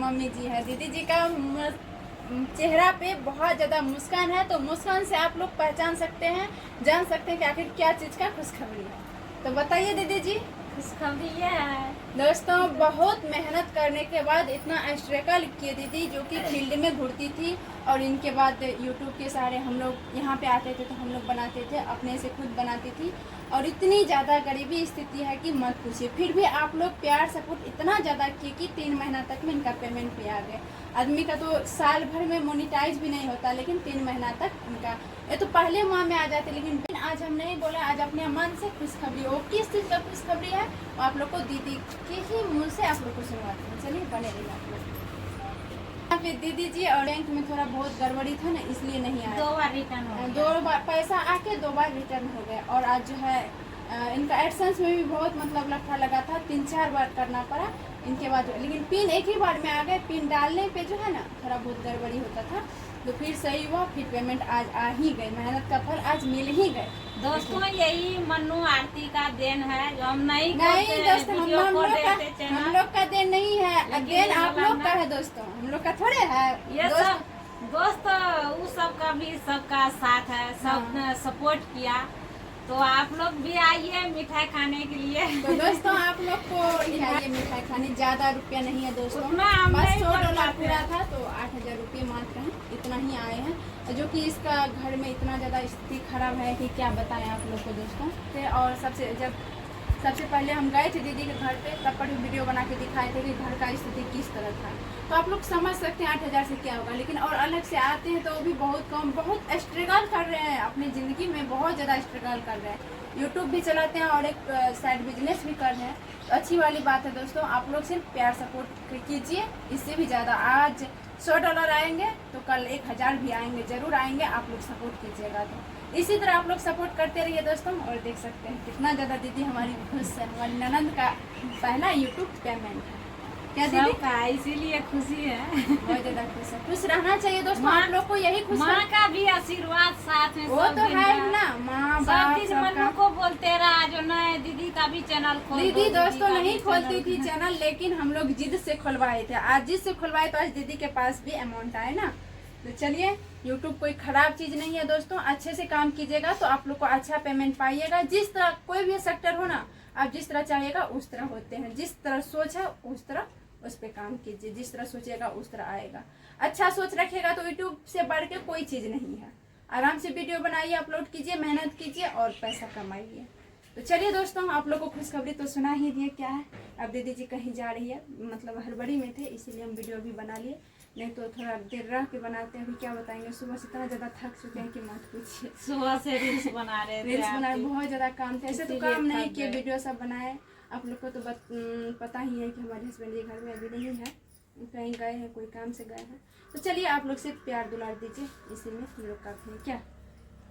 Mummy जी है। दीदी जी का चेहरा पे बहुत ज़्यादा मुस्कान है, तो मुस्कान से आप लोग पहचान सकते हैं, जान सकते हैं कि आखिर क्या चीज़ का खुशखबरी है। तो बताइए दीदी जी। खुशखबरी ये है दोस्तों, बहुत मेहनत करने के बाद इतना स्ट्रगल किए दीदी, जो कि फील्ड में घुरती थी, और इनके बाद यूट्यूब के सहारे हम लोग यहाँ पे आते थे, तो हम लोग बनाते थे, अपने से खुद बनाती थी, और इतनी ज़्यादा गरीबी स्थिति है कि मत पूछिए। फिर भी आप लोग प्यार सपोर्ट इतना ज़्यादा किए कि 3 महीना तक में इनका पेमेंट भी आ गया। आदमी का तो साल भर में मोनिटाइज भी नहीं होता, लेकिन 3 महीना तक इनका, ये तो पहले माह में आ जाते, लेकिन आज हम नहीं बोला, आज अपने मन से खुशखबरी हो। किस चीज़ का खुशखबरी है वो आप लोग को दीदी के ही मुँह से आप लोग को सुनवाते हैं। चलिए बने रहिए आप लोग। यहाँ पे दीदी जी और बैंक में थोड़ा बहुत गड़बड़ी था ना, इसलिए नहीं आया। 2 बार रिटर्न हो गया। 2 बार पैसा आके 2 बार रिटर्न हो गया। और आज जो है इनका एडसेंस में भी बहुत मतलब लफड़ा लगा था, 3-4 बार करना पड़ा इनके बाद, लेकिन पिन एक ही बार में आ गए। पिन डालने पे जो है ना थोड़ा बहुत गड़बड़ी होता था, तो फिर सही हुआ, फिर पेमेंट आज आ ही गई। मेहनत का फल आज मिल ही गए। दोस्तों, यही मन्नू आरती का देन है, जो हम नहीं दोस्तों, हम लोग का देन नहीं है, देन आप लोग का है दोस्तों, हम लोग का थोड़े है ये सब। दोस्तों, उस सब का भी सबका साथ है, सब ने सपोर्ट किया, तो आप लोग भी आइए मिठाई खाने के लिए। तो दोस्तों, आप लोग को आइए मिठाई खाने, ज्यादा रुपया नहीं है दोस्तों, बस $100 पूरा था, तो 8000 रुपये मात्र हैं, इतना ही आए हैं, जो कि इसका घर में इतना ज़्यादा स्थिति खराब है कि क्या बताएं आप लोग को दोस्तों। और सबसे पहले हम गए थे दीदी के घर पे, तब पर वीडियो बना के दिखाए थे कि घर का स्थिति किस तरह था, तो आप लोग समझ सकते हैं 8000 से क्या होगा। लेकिन और अलग से आते हैं तो वो भी बहुत कम, बहुत स्ट्रगल कर रहे हैं अपनी ज़िंदगी में, बहुत ज़्यादा स्ट्रगल कर रहे हैं, यूट्यूब भी चलाते हैं और एक साइड बिजनेस भी कर रहे हैं। तो अच्छी वाली बात है दोस्तों, आप लोग सिर्फ प्यार सपोर्ट कीजिए, इससे भी ज़्यादा। आज $100 आएंगे तो कल 1000 भी आएंगे, जरूर आएंगे, आप लोग सपोर्ट कीजिएगा। तो इसी तरह आप लोग सपोर्ट करते रहिए दोस्तों। और देख सकते हैं कितना ज़्यादा दीदी हमारी खुश है, हमारी ननंद का पहला यूट्यूब पेमेंट है। क्या दीदी का इसीलिए खुशी है, बहुत ज़्यादा खुश है, खुश रहना चाहिए दोस्तों, आप लोग को यही खुश। माँ का भी आशीर्वाद साथ में, वो तो है ना, माँ बाप मन्नू को बोलते रहा, जो नए दीदी का भी चैनल खोल। दीदी दोस्तों नहीं खोलती थी चैनल, लेकिन हम लोग जिद से खुलवाए थे। आज जिद से खुलवाए तो आज दीदी के पास भी अमाउंट आए ना। तो चलिए, यूट्यूब कोई खराब चीज़ नहीं है दोस्तों, अच्छे से काम कीजिएगा तो आप लोग को अच्छा पेमेंट पाइएगा। जिस तरह कोई भी सेक्टर हो ना, आप जिस तरह चाहेगा उस तरह होते हैं, जिस तरह सोच है उस तरह उस पर काम कीजिए, जिस तरह सोचिएगा उस तरह आएगा। अच्छा सोच रखिएगा तो यूट्यूब से बढ़ के कोई चीज़ नहीं है। आराम से वीडियो बनाइए, अपलोड कीजिए, मेहनत कीजिए और पैसा कमाइए। तो चलिए दोस्तों, आप लोग को खुशखबरी तो सुना ही दिए क्या है। अब दीदी जी कहीं जा रही है, मतलब हड़बड़ी में थे, इसीलिए हम वीडियो भी बना लिए, नहीं तो थोड़ा देर रह के बनाते हैं। अभी क्या बताएंगे, सुबह से इतना ज़्यादा थक चुके हैं कि मत पूछिए। सुबह से रील्स बना रहे थे, रील्स बना, बहुत ज़्यादा काम थे, ऐसे तो काम नहीं किए, वीडियो सब बनाए। आप लोग को तो पता ही है कि हमारे हस्बैंड जी घर में अभी नहीं है, कहीं गए हैं, कोई काम से गए हैं। तो चलिए, आप लोग से प्यार दुलार दीजिए, इसी में हम लोग काफ़ी है क्या।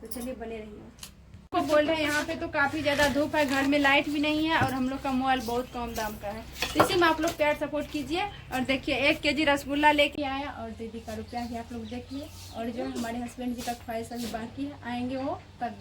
तो चलिए बने रहिए। को बोल रहे हैं यहाँ पे तो काफ़ी ज़्यादा धूप है, घर में लाइट भी नहीं है, और हम लोग का मोबाइल बहुत कम दाम का है, तो इसी में आप लोग प्यार सपोर्ट कीजिए। और देखिए 1 केजी रसगुल्ला लेके आया, और दीदी का रुपया भी आप लोग देखिए, और जो हमारे हस्बैंड जी का ख्वाहिश अभी बाकी है, आएंगे वो तब।